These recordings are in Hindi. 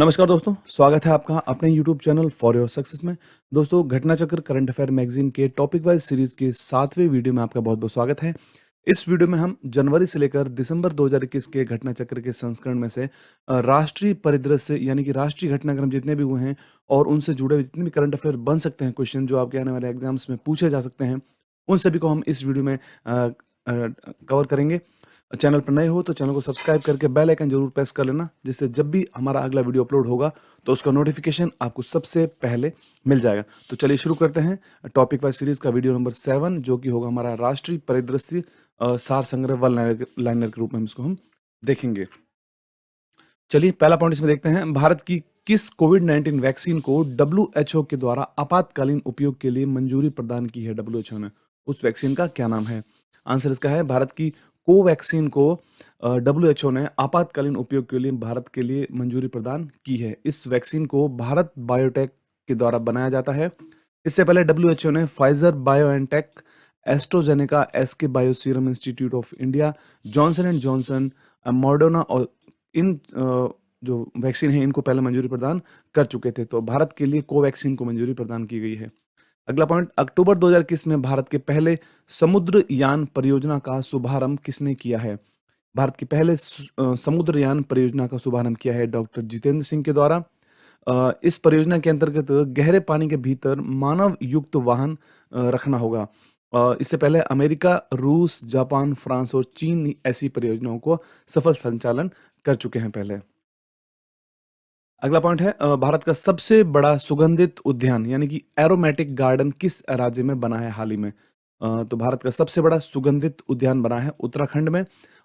नमस्कार दोस्तों, स्वागत है आपका अपने YouTube channel for your success में। दोस्तों, घटना चक्र करंट अफेयर मैगजीन के टॉपिक वाइज सीरीज के 7वें वीडियो में आपका बहुत-बहुत स्वागत है। इस वीडियो में हम जनवरी से लेकर दिसंबर 2021 के घटना चक्र के संस्करण में से राष्ट्रीय परिदृश्य यानी कि राष्ट्रीय घटनाक्रम जितने भी हुए हैं और उनसे जुड़े हुए जितने भी करंट अफेयर बन सकते हैं, क्वेश्चन जो आपके आने वाले एग्जाम्स में पूछे जा सकते हैं, उन सभी को हम इस वीडियो में कवर करेंगे। चैनल पर नए हो तो चैनल को सब्सक्राइब करके बेल आइकन जरूर प्रेस कर लेना, जिससे जब भी हमारा अगला वीडियो अपलोड होगा तो उसका नोटिफिकेशन आपको सबसे पहले मिल जाएगा। तो चलिए शुरू करते हैं टॉपिक वाइज सीरीज का वीडियो नंबर 7, जो कि होगा हमारा राष्ट्रीय परिदृश्य सार संग्रह वन लाइनर के रूप में हम इसको देखेंगे। चलिए पहला पॉइंट इसमें देखते हैं। भारत की किस कोविड-19 वैक्सीन को WHO के द्वारा आपातकालीन उपयोग के लिए मंजूरी प्रदान की है WHO ने? उस वैक्सीन का क्या नाम है? आंसर इसका है भारत की कोवैक्सीन को WHO ने आपातकालीन उपयोग के लिए भारत के लिए मंजूरी प्रदान की है। इस वैक्सीन को भारत बायोटेक के द्वारा बनाया जाता है। इससे पहले WHO ने Pfizer BioNTech, AstraZeneca, SK bio Serum Institute of India, Johnson and Johnson, Moderna और इन जो वैक्सीन है इनको पहले मंजूरी प्रदान कर चुके थे। तो भारत के लिए कोवैक्सीन को मंजूरी प्रदान की गई है। अगला पॉइंट, अक्टूबर 2021 में भारत के पहले समुद्रयान परियोजना का शुभारंभ किसने किया है? भारत की पहले समुद्रयान परियोजना का शुभारंभ किया है डॉक्टर जितेंद्र सिंह के द्वारा। इस परियोजना के अंतर्गत गहरे पानी के भीतर मानव युक्त वाहन रखना होगा। इससे पहले अमेरिका, रूस, जापान, फ्रांस और चीन ऐसी परियोजनाओं को सफल संचालन कर चुके हैं पहले। अगला पॉइंट है, भारत का सबसे बड़ा सुगंधित उद्यान यानी कि एरोमेटिक गार्डन किस राज्य में बना है हाल ही में? तो भारत का सबसे बड़ा सुगंधित उद्यान बना है उत्तराखंड में,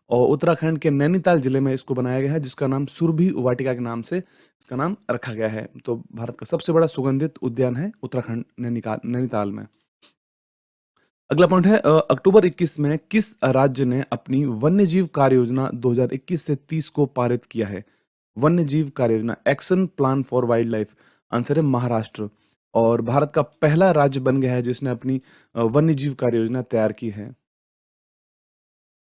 और उत्तराखंड के नैनीताल जिले में इसको बनाया गया है, जिसका नाम सुरभि वाटिका के नाम से इसका नाम रखा गया है। तो भारत का सबसे बड़ा सुगंधित उद्यान है उत्तराखंड नैनीताल में। अगला पॉइंट है, अक्टूबर 21 में किस राज्य ने अपनी वन्यजीव कार्य योजना 2021 से 30 को पारित किया है? वन्यजीव कार्य योजना, action plan for wild life. Answer है महाराष्ट्र। और भारत का पहला राज्य बन गया है जिसने अपनी वन्यजीव कार्य योजना तैयार की है।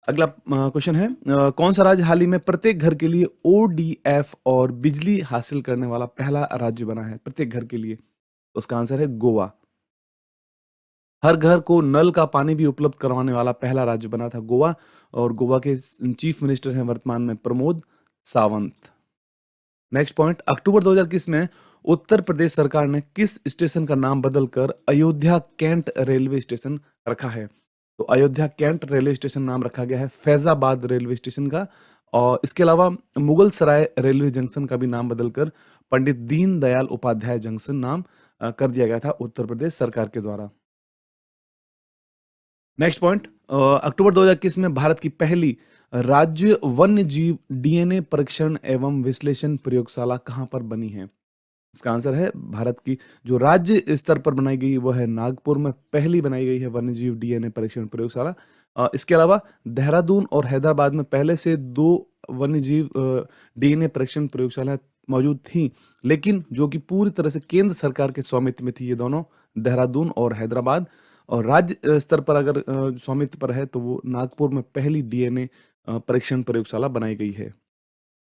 अगला क्वेश्चन है, कौन सा राज्य हाल ही में प्रत्येक घर के लिए ODF और बिजली हासिल करने वाला पहला राज्य बना है प्रत्येक घर के लिए? उसका आंसर है गोवा। हर घर को नल का पानी भी उपलब्ध करवाने वाला पहला राज्य बना था गोवा, और गोवा के चीफ मिनिस्टर हैं वर्तमान में प्रमोद सावंत। नेक्स्ट पॉइंट, अक्टूबर 2021 में उत्तर प्रदेश सरकार ने किस स्टेशन का नाम बदलकर अयोध्या कैंट रेलवे स्टेशन रखा है? तो अयोध्या कैंट रेलवे स्टेशन नाम रखा गया है फैजाबाद रेलवे स्टेशन का। और इसके अलावा मुगल सराय रेलवे जंक्शन का भी नाम बदलकर पंडित दीनदयाल उपाध्याय जंक्शन नाम कर दिया गया था उत्तर प्रदेश सरकार के द्वारा। नेक्स्ट पॉइंट, अक्टूबर 2021 में भारत की पहली राज्य वन्य जीव DNA परीक्षण एवं विश्लेषण प्रयोगशाला कहां पर बनी है? इसका आंसर है भारत की जो राज्य स्तर पर बनाई गई वह है नागपुर में पहली बनाई गई है वन्य जीव DNA परीक्षण प्रयोगशाला। इसके अलावा देहरादून और हैदराबाद में पहले से 2 वन्य जीव DNA परीक्षण प्रयोगशालाएं मौजूद थी, लेकिन जो कि पूरी तरह से केंद्र सरकार के स्वामित्व में थी ये दोनों, देहरादून और हैदराबाद। और राज्य स्तर पर अगर स्वामित्व पर है तो वो नागपुर में पहली DNA परीक्षण प्रयोगशाला बनाई गई है।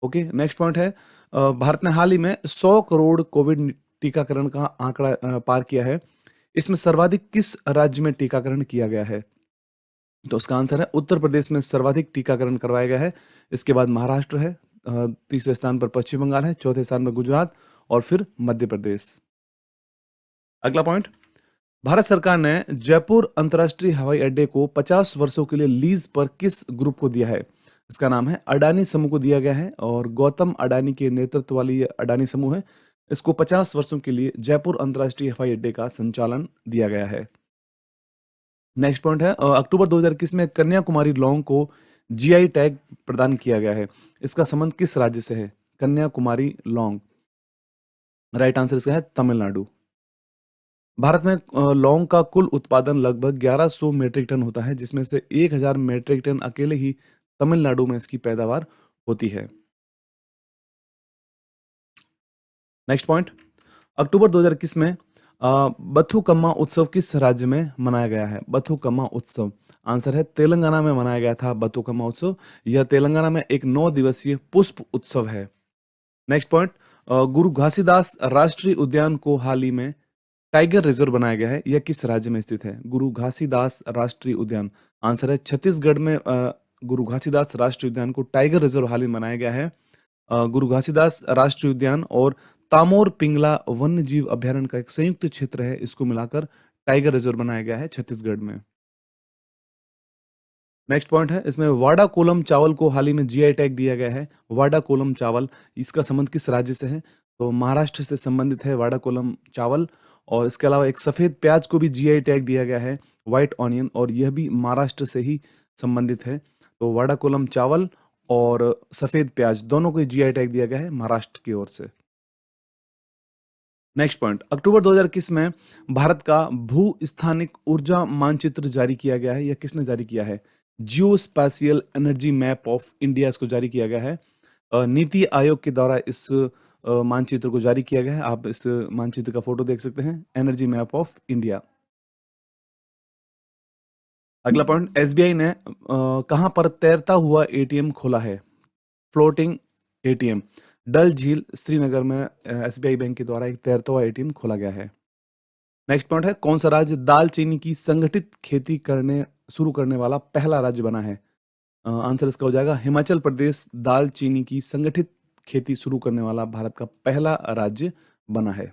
ओके, नेक्स्ट पॉइंट है, भारत ने हाल ही में 100 करोड़ कोविड टीकाकरण का आंकड़ा पार किया है। इसमें सर्वाधिक किस राज्य में टीकाकरण किया गया है? तो उसका आंसर है उत्तर प्रदेश में सर्वाधिक टीकाकरण करवाया गया है। इसके बाद महाराष्ट्र है, तीसरे स्थान पर पश्चिम बंगाल है, चौथे स्थान पर गुजरात और फिर मध्य प्रदेश। अगला पॉइंट, भारत सरकार ने जयपुर अंतर्राष्ट्रीय हवाई अड्डे को 50 वर्षों के लिए लीज पर किस ग्रुप को दिया है? इसका नाम है अडानी समूह को दिया गया है, और गौतम अडानी के नेतृत्व वाली ये अडानी समूह है, इसको 50 वर्षों के लिए जयपुर अंतर्राष्ट्रीय हवाई अड्डे का संचालन दिया गया है। नेक्स्ट पॉइंट है, अक्टूबर 2021 में कन्याकुमारी लौंग को GI टैग प्रदान किया गया है। इसका संबंध किस राज्य से है? कन्याकुमारी लौंग। राइट आंसर इसका है तमिलनाडु। भारत में लौंग का कुल उत्पादन लगभग 1100 मीट्रिक टन होता है, जिसमें से 1000 मीट्रिक टन अकेले ही तमिलनाडु में इसकी पैदावार होती है। नेक्स्ट पॉइंट, अक्टूबर 2021 में बथुकम्मा उत्सव किस राज्य में मनाया गया है? बथुकम्मा उत्सव, आंसर है तेलंगाना में मनाया गया था बथुकम्मा उत्सव। यह तेलंगाना में एक 9 दिवसीय पुष्प उत्सव है। नेक्स्ट पॉइंट, गुरु घासीदास राष्ट्रीय उद्यान को हाल ही में टाइगर रिजर्व बनाया गया है, यह किस राज्य में स्थित है? गुरु घासीदास राष्ट्रीय उद्यान, आंसर है छत्तीसगढ़ में गुरु घासीदास राष्ट्रीय उद्यान को टाइगर रिजर्व हाल ही में बनाया गया है। गुरु घासीदास राष्ट्रीय उद्यान और तामोर पिंगला वन्य जीव अभयारण्य का एक संयुक्त क्षेत्र है, इसको मिलाकर टाइगर रिजर्व बनाया गया है छत्तीसगढ़ में। नेक्स्ट पॉइंट है, इसमें वाडा कोलम चावल को हाल ही में जीआई टैग दिया गया है। वाडा कोलम चावल, इसका संबंध किस राज्य से है? तो महाराष्ट्र से संबंधित है वाडा कोलम चावल। और इसके अलावा एक सफ़ेद प्याज को भी जीआई टैग दिया गया है, व्हाइट ऑनियन, और यह भी महाराष्ट्र से ही संबंधित है। तो वाडा कोलम चावल और सफ़ेद प्याज दोनों को जीआई टैग दिया गया है महाराष्ट्र की ओर से। नेक्स्ट पॉइंट, अक्टूबर 2021 में भारत का भू स्थानिक ऊर्जा मानचित्र जारी किया गया है। यह किसने जारी किया है? Geo spatial energy map of India इसको जारी किया गया है। नीति आयोग के द्वारा इस मानचित्र को जारी किया गया है। आप इस मानचित्र का फोटो देख सकते हैं, एनर्जी मैप ऑफ इंडिया। अगला पॉइंट, एसबीआई ने कहां पर तैरता हुआ एटीएम खोला है? फ्लोटिंग एटीएम, डल झील श्रीनगर में एसबीआई बैंक के द्वारा एक तैरता हुआ एटीएम खोला गया है। नेक्स्ट पॉइंट है, कौन सा राज्य दालचीनी की संगठित खेती करने शुरू करने वाला पहला राज्य बना है? आंसर इसका हो जाएगा हिमाचल प्रदेश दालचीनी की संगठित खेती शुरू करने वाला भारत का पहला राज्य बना है।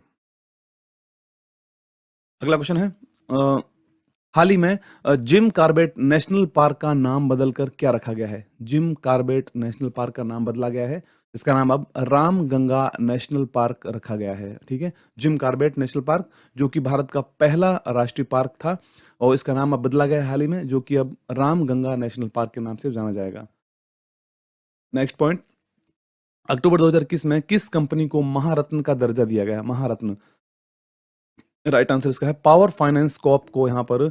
अगला क्वेश्चन है, हाल ही में जिम कॉर्बेट नेशनल पार्क का नाम बदलकर क्या रखा गया है? जिम कॉर्बेट नेशनल पार्क का नाम बदला गया है, इसका नाम अब रामगंगा नेशनल पार्क रखा गया है। ठीक है, जिम कॉर्बेट नेशनल पार्क जो कि भारत का पहला राष्ट्रीय पार्क था, और इसका नाम अब बदला गया है हाल ही में, जो कि अब रामगंगा नेशनल पार्क के नाम से जाना जाएगा। नेक्स्ट पॉइंट, अक्टूबर 2021 में किस कंपनी को महारत्न का दर्जा दिया गया? महारत्न, राइट आंसर इसका है पावर फाइनेंस कॉर्प को यहाँ पर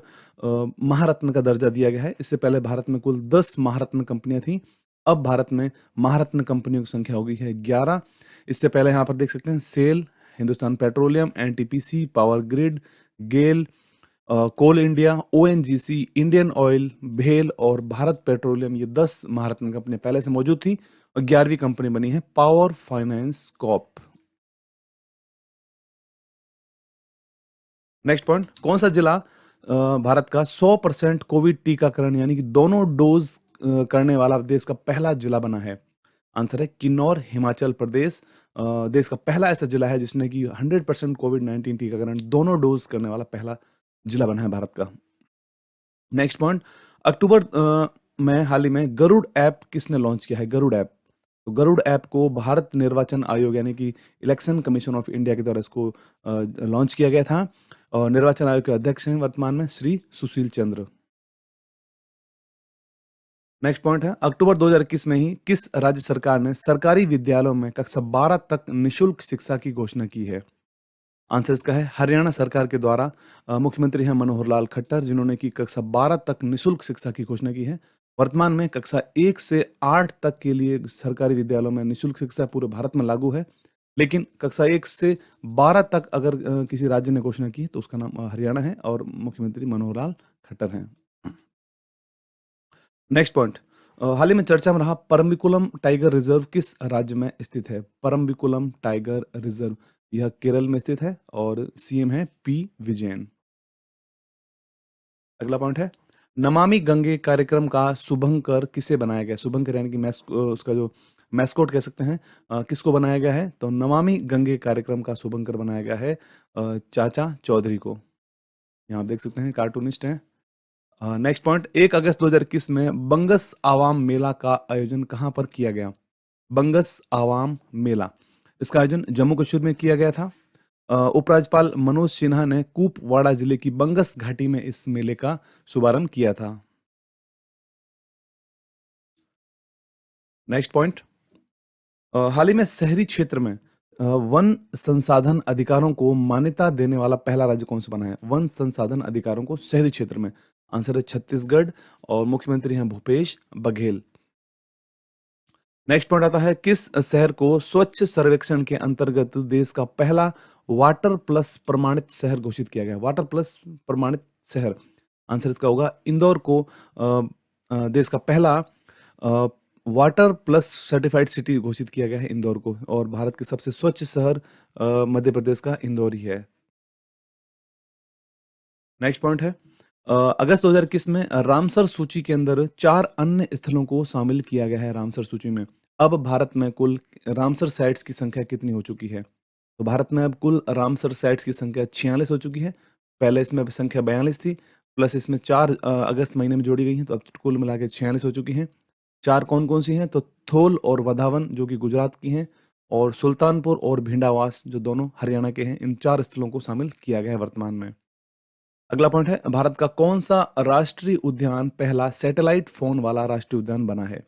महारत्न का दर्जा दिया गया है। इससे पहले भारत में कुल 10 महारत्न कंपनियां थी, अब भारत में महारत्न कंपनियों की संख्या हो गई है 11। इससे पहले यहाँ पर देख सकते हैं SAIL, Hindustan petroleum, NTPC, power grid, GAIL, coal India, ONGC, Indian oil, भेल और भारत पेट्रोलियम, ये 10 महारत्न कंपनियां पहले से मौजूद थी, और 11वीं कंपनी बनी है power finance Corp. Next point, कौन सा जिला भारत का 100% कोविड टीकाकरण यानी कि दोनों डोज करने वाला देश का पहला जिला बना है? आंसर है किन्नौर, हिमाचल प्रदेश देश का पहला ऐसा जिला है जिसने कि 100% कोविड-19 टीकाकरण दोनों डोज करने वाला पहला जिला बना है भारत का। नेक्स्ट पॉइंट, अक्टूबर में हाल ही में गरुड़ ऐप किसने लॉन्च किया है? गरुड़ ऐप, तो गरुड़ ऐप को भारत निर्वाचन आयोग यानी कि इलेक्शन कमीशन ऑफ इंडिया के द्वारा इसको लॉन्च किया गया था, और निर्वाचन आयोग के अध्यक्ष हैं वर्तमान में श्री सुशील चंद्र। नेक्स्ट पॉइंट है, अक्टूबर 2021 में ही किस राज्य सरकार ने सरकारी विद्यालयों में कक्षा 12 तक निशुल्क शिक्षा की घोषणा की है? आंसर इसका है हरियाणा सरकार के द्वारा। मुख्यमंत्री हैं मनोहर लाल खट्टर, जिन्होंने की कक्षा 12 तक निशुल्क शिक्षा की घोषणा की है। वर्तमान में कक्षा 1 से 8 तक के लिए सरकारी विद्यालयों में निशुल्क शिक्षा पूरे भारत में लागू है, लेकिन कक्षा 1 से 12 तक अगर किसी राज्य ने घोषणा की है तो उसका नाम हरियाणा है और मुख्यमंत्री मनोहर लाल खट्टर हैं। नेक्स्ट पॉइंट, हाल ही में चर्चा में रहा परम्बिकुलम टाइगर रिजर्व किस राज्य में स्थित है? परम्बिकुलम टाइगर रिजर्व, यह केरल में स्थित है और सीएम है पी विजयन। अगला पॉइंट है, नमामि गंगे कार्यक्रम का शुभंकर किसे बनाया गया? शुभंकर यानी कि उसका जो मैस्कोट कह सकते हैं, किसको बनाया गया है? तो नमामि गंगे कार्यक्रम का शुभंकर बनाया गया है चाचा चौधरी को। यहाँ आप देख सकते हैं, कार्टूनिस्ट हैं। नेक्स्ट पॉइंट, 1 अगस्त 2021 में बंगस आवाम मेला का आयोजन कहाँ पर किया गया? बंगस आवाम मेला, इसका आयोजन जम्मू कश्मीर में किया गया था। उपराज्यपाल मनोज सिन्हा ने कुपवाड़ा जिले की बंगस घाटी में इस मेले का शुभारंभ किया था। नेक्स्ट पॉइंट, हाल ही में शहरी क्षेत्र में वन संसाधन अधिकारों को मान्यता देने वाला पहला राज्य कौन सा बना है? वन संसाधन अधिकारों को शहरी क्षेत्र में, आंसर है छत्तीसगढ़ और मुख्यमंत्री हैं भूपेश बघेल। नेक्स्ट पॉइंट आता है, किस शहर को स्वच्छ सर्वेक्षण के अंतर्गत देश का पहला वाटर प्लस प्रमाणित शहर घोषित किया गया? वाटर प्लस प्रमाणित शहर, आंसर इसका होगा इंदौर को देश का पहला वाटर प्लस सर्टिफाइड सिटी घोषित किया गया है इंदौर को, और भारत के सबसे स्वच्छ शहर मध्य प्रदेश का इंदौर ही है। नेक्स्ट पॉइंट है, अगस्त 2021 में रामसर सूची के अंदर 4 अन्य स्थलों को शामिल किया गया है रामसर सूची में। अब भारत में कुल रामसर साइट्स की संख्या कितनी हो चुकी है? तो भारत में अब कुल रामसर साइट्स की संख्या 46 हो चुकी है। पहले इसमें संख्या 42 थी, प्लस इसमें 4 अगस्त महीने में जोड़ी गई हैं, तो अब कुल मिला के 46 हो चुकी हैं। 4 कौन-कौन सी हैं? तो थोल और वधावन जो कि गुजरात की हैं, और सुल्तानपुर और भिंडावास जो दोनों हरियाणा के हैं। इन 4 स्थलों को शामिल किया गया है वर्तमान में। अगला पॉइंट है, भारत का कौन सा राष्ट्रीय उद्यान पहला सैटेलाइट फोन वाला राष्ट्रीय उद्यान बना है?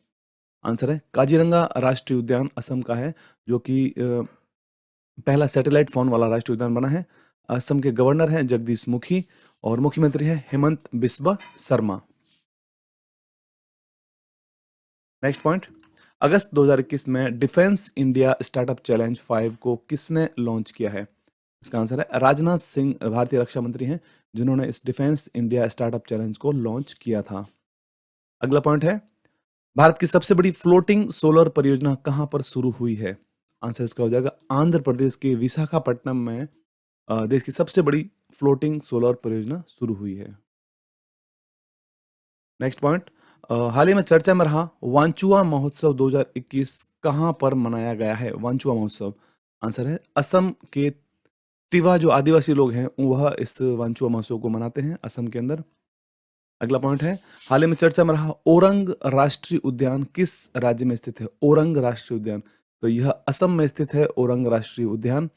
आंसर है काजीरंगा राष्ट्रीय उद्यान असम का है, जो कि पहला सैटेलाइट फोन वाला राष्ट्रीय उद्यान बना है। असम के गवर्नर हैं जगदीश मुखी, और मुख्यमंत्री है हेमंत बिस्वा शर्मा। नेक्स्ट पॉइंट, अगस्त 2021 में डिफेंस इंडिया स्टार्टअप चैलेंज 5 को किसने लॉन्च किया है? इसका आंसर है राजनाथ सिंह, भारतीय रक्षा मंत्री हैं, जिन्होंने इस डिफेंस इंडिया स्टार्टअप चैलेंज को लॉन्च किया था। अगला पॉइंट है, भारत की सबसे बड़ी फ्लोटिंग सोलर परियोजना कहां पर शुरू हुई है? आंसर इसका हो जाएगा आंध्र प्रदेश के विशाखापट्टनम में देश की सबसे बड़ी फ्लोटिंग सोलर परियोजना शुरू हुई है। नेक्स्ट पॉइंट, हाल ही में चर्चा में रहा वांचुआ महोत्सव 2021 कहां पर मनाया गया है? वांचुआ महोत्सव, आंसर है असम के तिवा जो आदिवासी लोग हैं वह इस वांचुआ महोत्सव को मनाते हैं असम के अंदर। अगला पॉइंट है, हाल ही में चर्चा में रहा ओरंग राष्ट्रीय उद्यान किस राज्य में स्थित है? ओरंग राष्ट्रीय उद्यान, तो यह असम में स्थित है ओरंग राष्ट्रीय उद्यान।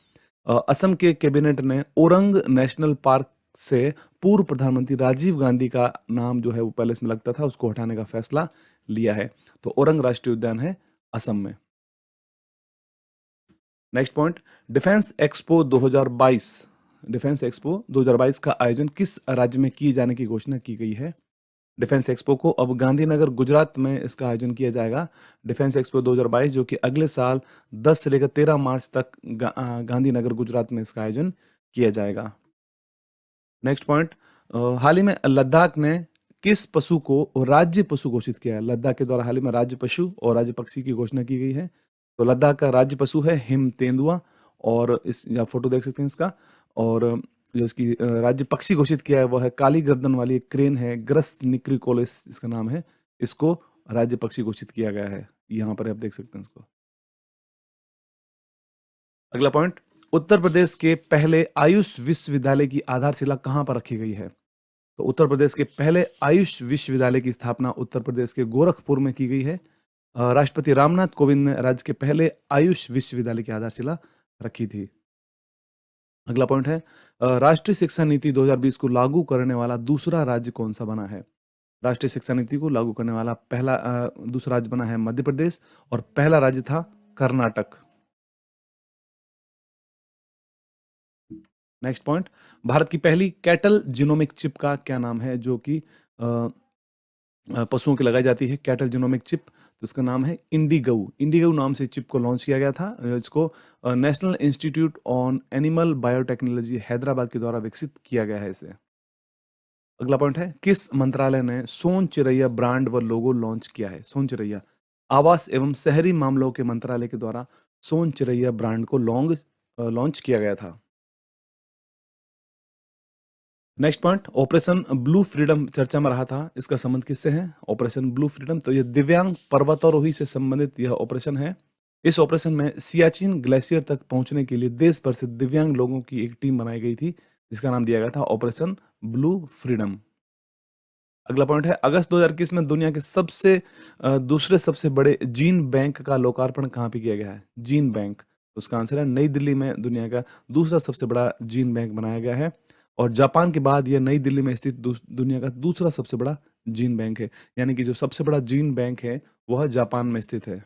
असम के कैबिनेट ने ओरंग नेशनल पार्क से पूर्व प्रधानमंत्री राजीव गांधी का नाम जो है वो पहले इसमें लगता था, उसको हटाने का फैसला लिया है। तो ओरंग राष्ट्रीय उद्यान है असम में। Next point, defence expo 2022, defence expo 2022 का आयोजन किस राज्य में किए जाने की घोषणा की गई है? डिफेंस एक्सपो को अब गांधीनगर गुजरात में इसका आयोजन किया जाएगा। डिफेंस एक्सपो 2022 जो कि अगले साल 10 से लेकर 13 मार्च तक गांधीनगर गुजरात में इसका आयोजन किया जाएगा। नेक्स्ट पॉइंट, हाल ही में लद्दाख ने किस पशु को राज्य पशु घोषित किया है? लद्दाख के द्वारा हाल ही में राज्य पशु और राज्य पक्षी की घोषणा की गई है। तो लद्दाख का राज्य पशु है हिम तेंदुआ, और इस आप फोटो देख सकते हैं इसका। और जो इसकी राज्य पक्षी घोषित किया है वह है काली गर्दन वाली एक क्रेन है, ग्रस निक्रिकोलिस इसका नाम है। इसको राज्य पक्षी घोषित किया गया है, यहाँ पर आप देख सकते हैं इसको। अगला पॉइंट, उत्तर प्रदेश के पहले आयुष विश्वविद्यालय की आधारशिला कहाँ पर रखी गई है? तो उत्तर प्रदेश के पहले आयुष विश्वविद्यालय की स्थापना उत्तर प्रदेश के गोरखपुर में की गई है। राष्ट्रपति रामनाथ कोविंद ने राज्य के पहले आयुष विश्वविद्यालय की आधारशिला रखी थी। अगला पॉइंट है, राष्ट्रीय शिक्षा नीति 2020 को लागू करने वाला दूसरा राज्य कौन सा बना है? राष्ट्रीय शिक्षा नीति को लागू करने वाला दूसरा राज्य बना है मध्य प्रदेश, और पहला राज्य था कर्नाटक। नेक्स्ट पॉइंट, भारत की पहली कैटल जीनोमिक चिप का क्या नाम है, जो कि पशुओं की लगाई जाती है कैटल जीनोमिक चिप? तो इसका नाम है इंडिगो। इंडिगो नाम से चिप को लॉन्च किया गया था। इसको national institute on animal biotechnology Hyderabad के द्वारा विकसित किया गया है इसे। अगला पॉइंट है, किस मंत्रालय ने सोन चिरैया ब्रांड व लोगो लॉन्च किया है? सोन चिरैया, आवास एवं शहरी मामलों के मंत्रालय के द्वारा सोन चिरैया ब्रांड को लॉन्च किया गया था। Next point, operation blue freedom चर्चा में रहा था, इसका संबंध किससे है? ऑपरेशन ब्लू फ्रीडम, तो ये दिव्यांग पर्वतारोही से संबंधित यह ऑपरेशन है। इस ऑपरेशन में सियाचिन ग्लेशियर तक पहुंचने के लिए देश भर से दिव्यांग लोगों की एक टीम बनाई गई थी, जिसका नाम दिया गया था ऑपरेशन ब्लू फ्रीडम। अगला पॉइंट है, अगस्त 2021 में दुनिया के दूसरे सबसे बड़े जीन बैंक का लोकार्पण कहाँ पे किया गया है? जीन बैंक, उसका आंसर है नई दिल्ली में दुनिया का दूसरा सबसे बड़ा जीन बैंक बनाया गया है। और जापान के बाद यह नई दिल्ली में स्थित दुनिया का दूसरा सबसे बड़ा जीन बैंक है, यानी कि जो सबसे बड़ा जीन बैंक है वह जापान में स्थित है।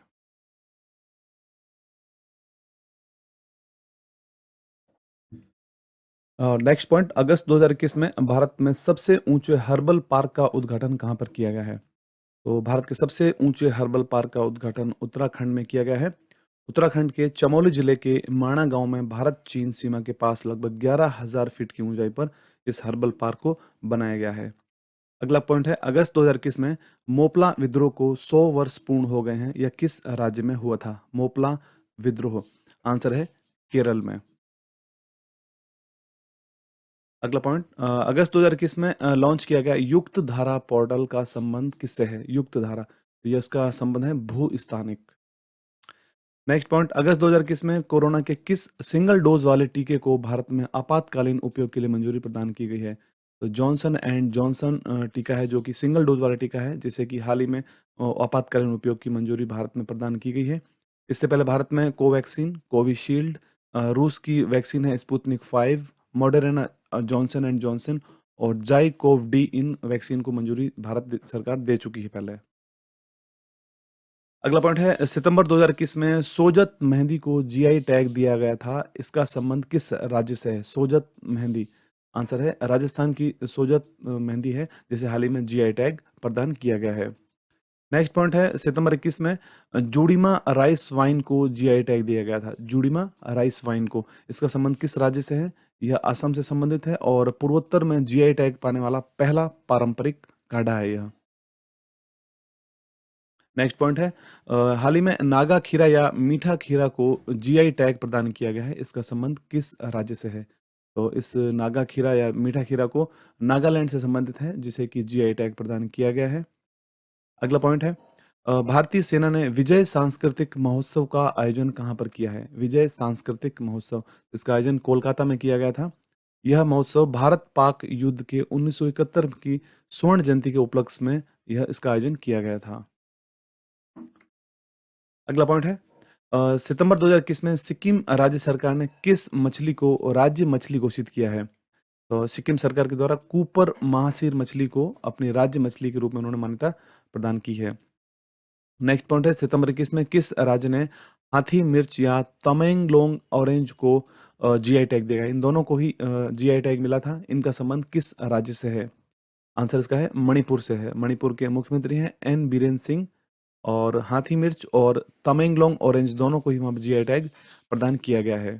नेक्स्ट पॉइंट, अगस्त 2021 में भारत में सबसे ऊंचे हर्बल पार्क का उद्घाटन कहाँ पर किया गया है? तो भारत के सबसे ऊंचे हर्बल पार्क का उद्घाटन उत्तराखंड में किया गया है। उत्तराखंड के चमोली जिले के माणा गांव में भारत चीन सीमा के पास लगभग 11,000 फीट की ऊंचाई पर इस हर्बल पार्क को बनाया गया है। अगला पॉइंट है अगस्त 2021 में मोपला विद्रोह को 100 वर्ष पूर्ण हो गए हैं। यह किस राज्य में हुआ था? मोपला विद्रोह। आंसर है केरल में। अगला पॉइंट अगस्त 2021 में लॉन्च किया गया युक्त धारा पोर्टल का संबंध किससे है? युक्त धारा, तो ये इसका संबंध है भू स्थानिक। नेक्स्ट पॉइंट अगस्त 2021 में कोरोना के किस सिंगल डोज वाले टीके को भारत में आपातकालीन उपयोग के लिए मंजूरी प्रदान की गई है? तो जॉनसन एंड जॉनसन टीका है जो कि सिंगल डोज वाला टीका है, जिसे कि हाल ही में आपातकालीन उपयोग की मंजूरी भारत में प्रदान की गई है। इससे पहले भारत में कोवैक्सीन, कोविशील्ड, रूस की वैक्सीन है Sputnik 5, Moderna, Johnson and Johnson और जाई कोव डी इन वैक्सीन को मंजूरी सरकार दे चुकी है पहले। अगला पॉइंट है सितंबर 2021 में सोजत मेहंदी को जीआई टैग दिया गया था। इसका संबंध किस राज्य से है? सोजत मेहंदी। आंसर है राजस्थान की सोजत मेहंदी है जिसे हाल ही में जीआई टैग प्रदान किया गया है। नेक्स्ट पॉइंट है सितंबर 21 में जुड़ीमा राइस वाइन को जीआई टैग दिया गया था। जुड़ीमा राइस वाइन को, इसका संबंध किस राज्य से है? यह असम से संबंधित है और पूर्वोत्तर में जीआई टैग पाने वाला पहला पारंपरिक काढ़ा है यह। नेक्स्ट पॉइंट है हाल ही में नागा खीरा या मीठा खीरा को जीआई टैग प्रदान किया गया है। इसका संबंध किस राज्य से है? तो इस नागा खीरा या मीठा खीरा को नागालैंड से संबंधित है जिसे कि जीआई टैग प्रदान किया गया है। अगला पॉइंट है भारतीय सेना ने विजय सांस्कृतिक महोत्सव का आयोजन कहाँ पर किया है? विजय सांस्कृतिक महोत्सव, इसका आयोजन कोलकाता में किया गया था। यह महोत्सव भारत पाक युद्ध के 1971 की स्वर्ण जयंती के उपलक्ष्य में यह इसका आयोजन किया गया था। अगला पॉइंट है सितंबर 2021 में सिक्किम राज्य सरकार ने किस मछली को राज्य मछली घोषित किया है? तो सिक्किम सरकार के द्वारा कूपर महासीर मछली को अपनी राज्य मछली के रूप में उन्होंने मान्यता प्रदान की है। नेक्स्ट पॉइंट है सितंबर 21 में किस राज्य ने हाथी मिर्च या तमेंगलोंग ऑरेंज को जीआई टैग दिया? इन दोनों को ही जीआई टैग मिला था। इनका संबंध किस राज्य से है? आंसर इसका है मणिपुर से है। मणिपुर के मुख्यमंत्री हैं एन बीरेन सिंह और हाथी मिर्च और तमेंगलोंग ऑरेंज दोनों को ही वहाँ पे जीआई टैग प्रदान किया गया है।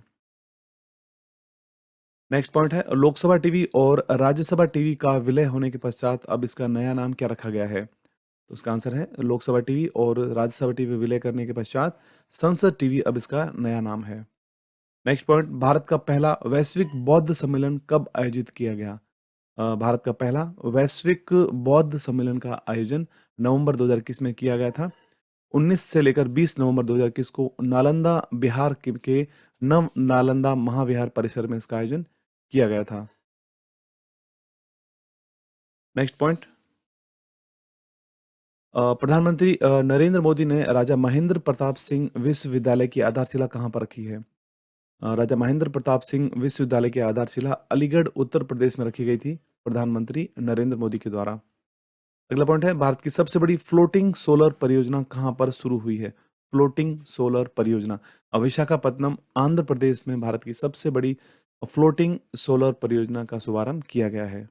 नेक्स्ट पॉइंट है लोकसभा टीवी और राज्यसभा टीवी का विलय होने के पश्चात अब इसका नया नाम क्या रखा गया है? तो इसका आंसर है लोकसभा टीवी और राज्यसभा टीवी विलय करने के पश्चात संसद टीवी अब इसका नया नाम है। नेक्स्ट पॉइंट भारत का पहला वैश्विक बौद्ध सम्मेलन कब आयोजित किया गया? भारत का पहला वैश्विक बौद्ध सम्मेलन का आयोजन नवंबर 2021 में किया गया था। 19 से लेकर 20 नवंबर 2021 को नालंदा बिहार के नव नालंदा महाविहार परिसर में इसका आयोजन किया गया था। नेक्स्ट पॉइंट प्रधानमंत्री नरेंद्र मोदी ने राजा महेंद्र प्रताप सिंह विश्वविद्यालय की आधारशिला कहाँ पर रखी है? राजा महेंद्र प्रताप सिंह विश्वविद्यालय की आधारशिला अलीगढ़ उत्तर प्रदेश में रखी गई थी प्रधानमंत्री नरेंद्र मोदी के द्वारा। अगला पॉइंट है भारत की सबसे बड़ी फ्लोटिंग सोलर परियोजना कहाँ पर शुरू हुई है? फ्लोटिंग सोलर परियोजना विशाखापत्तनम आंध्र प्रदेश में भारत की सबसे बड़ी फ्लोटिंग सोलर परियोजना का शुभारंभ किया गया है।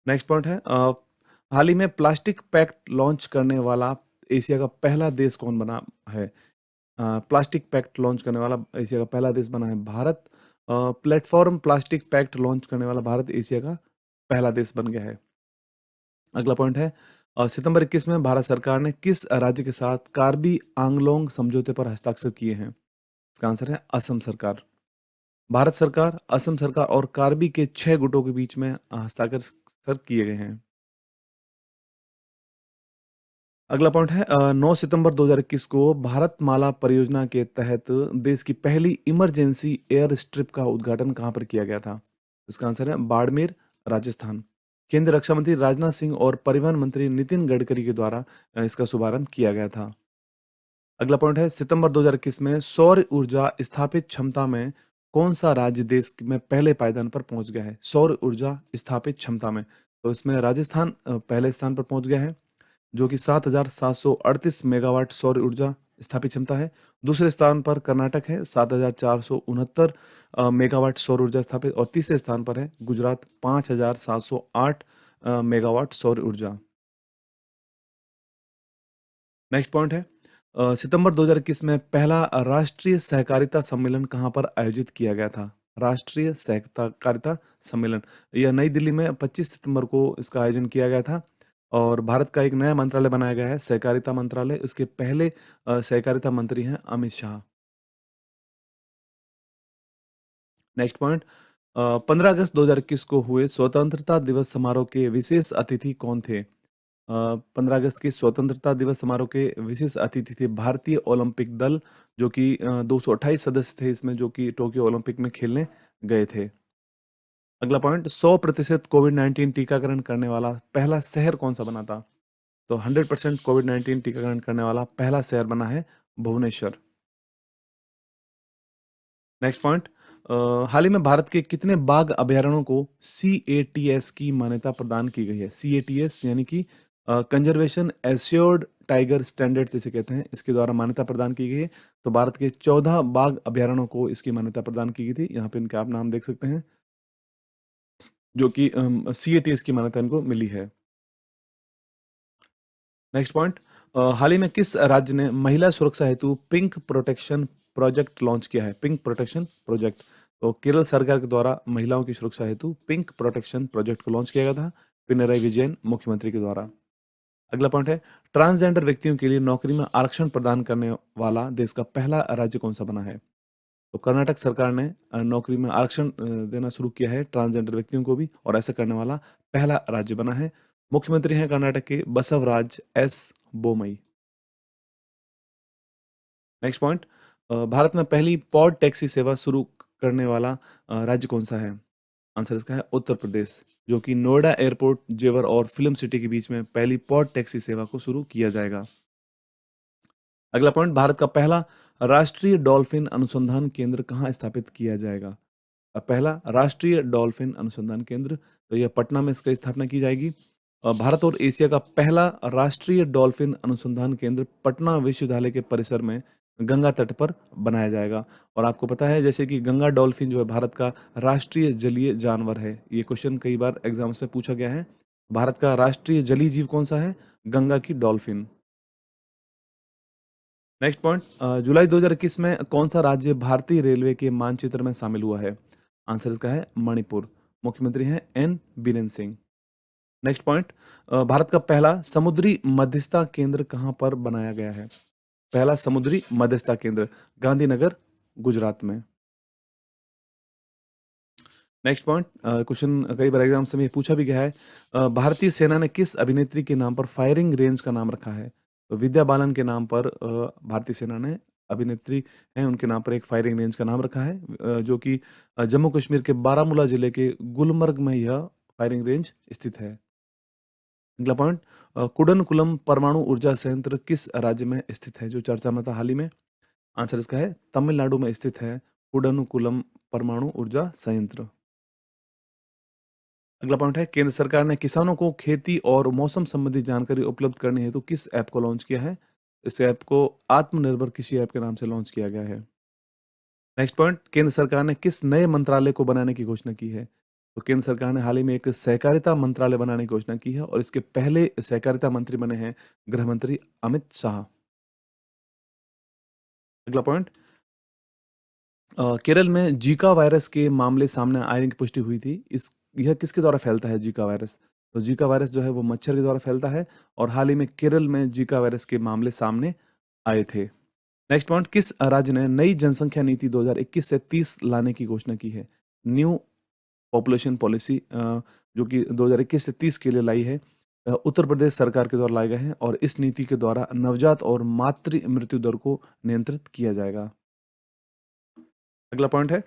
नेक्स्ट पॉइंट है हाल ही में प्लास्टिक पैक्ट लॉन्च करने वाला एशिया का पहला देश कौन बना है? प्लास्टिक पैक्ट लॉन्च करने वाला एशिया का पहला देश बना है Bharat. Platform plastic pact launch करने वाला भारत एशिया का पहला देश बन गया है। अगला पॉइंट है सितंबर 21 में भारत सरकार ने किस राज्य के साथ कार्बी आंगलोंग समझौते पर हस्ताक्षर किए हैं? इसका आंसर है असम सरकार। भारत सरकार, असम सरकार और कार्बी के 6 गुटों के बीच में हस्ताक्षर किए गए हैं। अगला पॉइंट है 9 सितंबर 2021 को भारतमाला परियोजना के तहत देश की पहली इमरजेंसी एयर स्ट्रिप का उद्घाटन कहाँ पर किया गया था? इसका आंसर है बाड़मेर, राजस्थान। केंद्रीय रक्षा मंत्री राजनाथ सिंह और परिवहन मंत्री नितिन गडकरी के द्वारा इसका शुभारंभ किया गया था। अगला पॉइंट है सितंबर 2021 में सौर ऊर्जा स्थापित क्षमता में कौन सा राज्य देश में पहले पायदान पर पहुंच गया है? सौर ऊर्जा स्थापित क्षमता में, तो इसमें राजस्थान पहले स्थान पर पहुंच गया है जो कि 7,738 मेगावाट सौर ऊर्जा स्थापित क्षमता है। दूसरे स्थान पर कर्नाटक है 7,469 मेगावाट सौर ऊर्जा स्थापित और तीसरे स्थान पर है गुजरात 5,708 मेगावाट सौर ऊर्जा। नेक्स्ट पॉइंट है सितंबर 2021 में पहला राष्ट्रीय सहकारिता सम्मेलन कहाँ पर आयोजित किया गया था? राष्ट्रीय सहकारिता सम्मेलन। यह नई दिल्ली में 25 सितंबर को इसका आयोजन किया गया था और भारत का एक नया मंत्रालय बनाया गया है, सहकारिता मंत्रालय। इसके पहले सहकारिता मंत्री हैं अमित शाह। नेक्स्ट पॉइंट, 15 अगस्त 2021 को हुए स्वतंत्रता दिवस समारोह के विशेष अतिथि कौन थे? 15 अगस्त के स्वतंत्रता दिवस समारोह के विशेष अतिथि थे भारतीय ओलंपिक दल, जो कि 228 सदस्य थे इसमें, जो कि टोक्यो ओलंपिक में खेलने गए थे। अगला पॉइंट, 100% कोविड-19 टीकाकरण करने वाला पहला शहर कौन सा बना था? तो 100% कोविड-19 टीकाकरण करने वाला पहला शहर बना है भुवनेश्वर। नेक्स्ट पॉइंट, हाल ही में भारत के कितने बाघ अभयारण्यों को CATS की मान्यता प्रदान की गई है? CATS यानी कि कंजर्वेशन एश्योर्ड टाइगर स्टैंडर्ड्स इसे कहते हैं, इसके द्वारा मान्यता प्रदान की गई है। तो भारत के 14 बाघ अभयारण्यों को इसकी मान्यता प्रदान की गई थी। यहाँ पे इनके आप नाम देख सकते हैं, जो कि CATS की मान्यता इनको मिली है। नेक्स्ट पॉइंट, हाल ही में किस राज्य ने महिला सुरक्षा हेतु पिंक प्रोटेक्शन प्रोजेक्ट लॉन्च किया है? पिंक प्रोटेक्शन प्रोजेक्ट, तो केरल सरकार के द्वारा महिलाओं की सुरक्षा हेतु पिंक प्रोटेक्शन प्रोजेक्ट को लॉन्च किया गया था पिनराई विजयन मुख्यमंत्री के द्वारा। अगला पॉइंट है, ट्रांसजेंडर व्यक्तियों के लिए नौकरी में आरक्षण प्रदान करने वाला देश का पहला राज्य कौन सा बना है? तो कर्नाटक सरकार ने नौकरी में आरक्षण देना शुरू किया है ट्रांसजेंडर व्यक्तियों को भी, और ऐसा करने वाला पहला राज्य बना है। मुख्यमंत्री हैं कर्नाटक के Basavaraj S Bommai. Next point, Bharat में पहली पॉड टैक्सी सेवा शुरू करने वाला राज्य कौन सा है? आंसर इसका है उत्तर प्रदेश, जो कि नोएडा एयरपोर्ट, जेवर और फिल्म सिटी के बीच में पहली पॉड टैक्सी सेवा को शुरू किया जाएगा। अगला पॉइंट, भारत का पहला राष्ट्रीय डॉल्फिन अनुसंधान केंद्र कहाँ स्थापित किया जाएगा? पहला राष्ट्रीय डॉल्फिन अनुसंधान केंद्र, तो यह पटना में इसका स्थापना की जाएगी। भारत और एशिया का पहला राष्ट्रीय डॉल्फिन अनुसंधान केंद्र पटना विश्वविद्यालय के परिसर में गंगा तट पर बनाया जाएगा। और आपको पता है जैसे कि गंगा डॉल्फिन जो है भारत का राष्ट्रीय जलीय जानवर है। ये क्वेश्चन कई बार एग्जाम्स में पूछा गया है। भारत का राष्ट्रीय जलीय जीव कौन सा है? गंगा की डॉल्फिन। नेक्स्ट पॉइंट, जुलाई 2021 में कौन सा राज्य भारतीय रेलवे के मानचित्र में शामिल हुआ है? आंसर इसका है मणिपुर। मुख्यमंत्री हैं N Biren Singh. Next point, Bharat का पहला समुद्री मध्यस्थता केंद्र कहाँ पर बनाया गया है? पहला समुद्री मध्यस्थता केंद्र गांधीनगर, गुजरात में। नेक्स्ट पॉइंट, क्वेश्चन कई बार एग्जाम में पूछा भी गया है, भारतीय सेना ने किस अभिनेत्री के नाम पर फायरिंग रेंज का नाम रखा है? तो विद्या बालन के नाम पर भारतीय सेना ने, अभिनेत्री हैं उनके नाम पर एक फायरिंग रेंज का नाम रखा है, जो कि जम्मू कश्मीर के बारामूला जिले के गुलमर्ग में यह फायरिंग रेंज स्थित है। अगला पॉइंट, कुडनकुलम परमाणु ऊर्जा संयंत्र किस राज्य में स्थित है, जो चर्चा में था हाल ही में? आंसर इसका है तमिलनाडु में स्थित है कुडनकुलम परमाणु ऊर्जा संयंत्र। अगला पॉइंट है, केंद्र सरकार ने किसानों को खेती और मौसम संबंधी जानकारी उपलब्ध करने हेतु किस ऐप को लॉन्च किया है? इस ऐप को आत्मनिर्भर कृषि ऐप के नाम से लॉन्च किया गया है। नेक्स्ट पॉइंट, केंद्र सरकार ने किस नए मंत्रालय को बनाने की घोषणा की है? तो केंद्र सरकार ने हाल ही में एक सहकारिता मंत्रालय बनाने की घोषणा की है और इसके पहले सहकारिता मंत्री बने हैं गृह मंत्री अमित शाह। अगला पॉइंट, केरल में जीका वायरस के मामले सामने आने की पुष्टि हुई थी। इस यह किसके द्वारा फैलता है जीका वायरस? तो जीका वायरस जो है वो मच्छर के द्वारा फैलता है और हाल ही में केरल में जीका वायरस के मामले सामने आए थे। नेक्स्ट पॉइंट, किस राज्य ने नई जनसंख्या नीति 2021 से 30 लाने की घोषणा की है? न्यू पॉपुलेशन पॉलिसी जो कि 2021 से 30 के लिए लाई है, उत्तर प्रदेश सरकार के द्वारा लाए गए हैं और इस नीति के द्वारा नवजात और मातृ मृत्यु दर को नियंत्रित किया जाएगा। अगला पॉइंट है,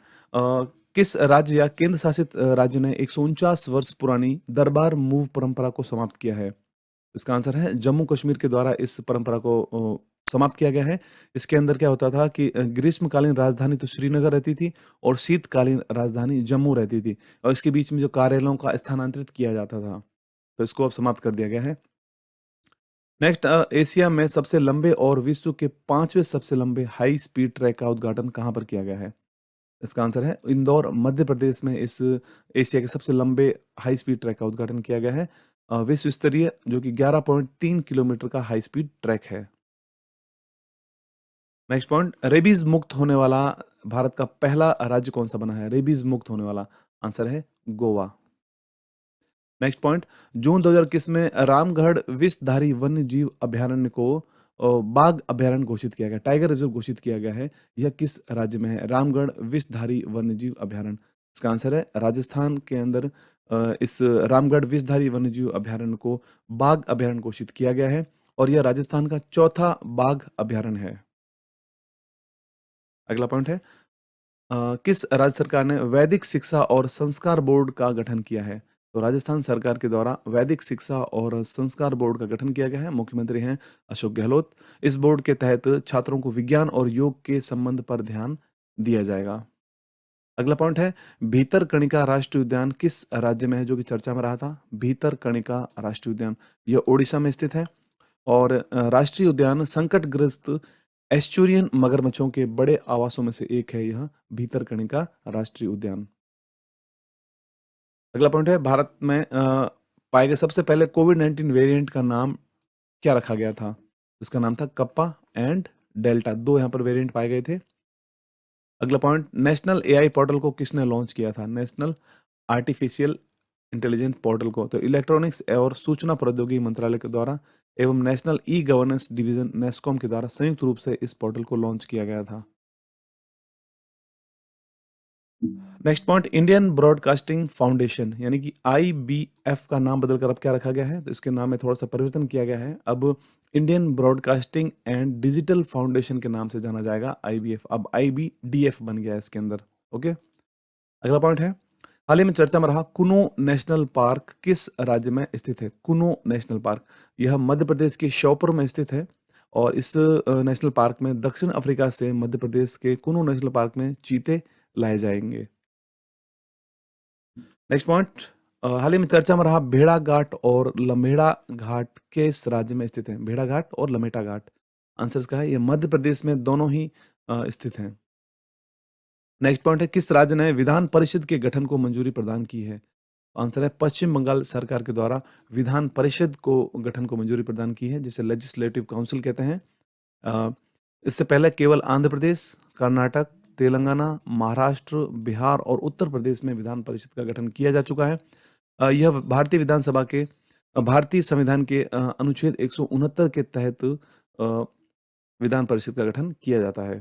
किस राज्य या केंद्र शासित राज्य ने 149 वर्ष पुरानी दरबार मूव परंपरा को समाप्त किया है? इसका आंसर है जम्मू कश्मीर के द्वारा इस परंपरा को समाप्त किया गया है। इसके अंदर क्या होता था कि ग्रीष्मकालीन राजधानी तो श्रीनगर रहती थी और शीतकालीन राजधानी जम्मू रहती थी और इसके बीच में जो कार्यालयों का स्थानांतरित किया जाता था, तो इसको अब समाप्त कर दिया गया है। नेक्स्ट, एशिया में सबसे लंबे और विश्व के 5वें सबसे लंबे हाई स्पीड ट्रैक का उद्घाटन कहाँ पर किया गया है? इसका आंसर है इंदौर, मध्य प्रदेश में इस एशिया के सबसे लंबे हाई स्पीड ट्रैक का उद्घाटन किया गया है। विश्व स्तरीय जो कि 11.3 किलोमीटर का हाई स्पीड ट्रैक है। नेक्स्ट पॉइंट, रेबीज मुक्त होने वाला भारत का पहला राज्य कौन सा बना है? रेबीज मुक्त होने वाला आंसर है गोवा। नेक्स्ट पॉइंट, जून 2021 में रामगढ़ विषधारी वन्य जीव अभयारण्य को बाघ अभयारण्य घोषित किया गया, टाइगर रिजर्व घोषित किया गया है। यह किस राज्य में है? रामगढ़ विषधारी वन्य जीव अभयारण्य। इसका आंसर है राजस्थान के अंदर इस रामगढ़ विषधारी वन्य जीव अभयारण्य को बाघ अभयारण्य घोषित किया गया है और यह राजस्थान का चौथा बाघ अभयारण्य है। अगला पॉइंट है, किस राज्य सरकार ने वैदिक शिक्षा और संस्कार बोर्ड का गठन किया है? तो राजस्थान सरकार के द्वारा वैदिक शिक्षा और संस्कार बोर्ड का गठन किया गया है। मुख्यमंत्री हैं अशोक गहलोत। इस बोर्ड के तहत छात्रों को विज्ञान और योग के संबंध पर ध्यान दिया जाएगा। अगला पॉइंट है, भीतरकणिका राष्ट्रीय उद्यान किस राज्य में है, जो कि चर्चा में रहा था? भीतरकणिका राष्ट्रीय उद्यान यह ओडिशा में स्थित है और राष्ट्रीय उद्यान संकटग्रस्त एस्चुरियन मगरमच्छों के बड़े आवासों में से एक है यह भीतरकणिका राष्ट्रीय उद्यान। अगला पॉइंट है, भारत में पाए गए सबसे पहले कोविड-19 वेरिएंट का नाम क्या रखा गया था? उसका नाम था कप्पा एंड डेल्टा, 2 यहाँ पर वेरिएंट पाए गए थे। अगला पॉइंट, नेशनल एआई पोर्टल को किसने लॉन्च किया था? नेशनल आर्टिफिशियल इंटेलिजेंस पोर्टल को तो इलेक्ट्रॉनिक्स और सूचना प्रौद्योगिकी मंत्रालय के द्वारा एवं national e governance division NASSCOM के द्वारा संयुक्त रूप से इस पोर्टल को लॉन्च किया गया था। Next point, Indian broadcasting foundation यानी कि आईबीएफ का नाम बदलकर अब क्या रखा गया है? तो इसके नाम में थोड़ा सा परिवर्तन किया गया है। अब Indian broadcasting and digital foundation के नाम से जाना जाएगा आईबीएफ, अब आईबीडीएफ बन गया है इसके अंदर। ओके, अगला पॉइंट है, हाल ही में चर्चा में रहा कुनो नेशनल पार्क किस राज्य में स्थित है? कुनो नेशनल पार्क यह मध्य प्रदेश के श्योपुर में स्थित है और इस नेशनल पार्क में दक्षिण अफ्रीका से मध्य प्रदेश के कुनो नेशनल पार्क में चीते लाए जाएंगे। नेक्स्ट पॉइंट, हाल ही में चर्चा में रहा भेड़ाघाट और लम्हेड़ा घाट किस राज्य में स्थित है? भेड़ाघाट और लमेटा घाट आंसर इसका है ये मध्य प्रदेश में दोनों ही स्थित हैं। नेक्स्ट पॉइंट है, किस राज्य ने विधान परिषद के गठन को मंजूरी प्रदान की है? आंसर है पश्चिम बंगाल सरकार के द्वारा विधान परिषद को गठन को मंजूरी प्रदान की है, जिसे लेजिस्लेटिव काउंसिल कहते हैं। अ, इससे पहले केवल आंध्र प्रदेश, कर्नाटक, तेलंगाना, महाराष्ट्र, बिहार और उत्तर प्रदेश में विधान परिषद का गठन किया जा चुका है। यह भारतीय विधानसभा के भारतीय संविधान के अनुच्छेद 169 के तहत विधान परिषद का गठन किया जाता है।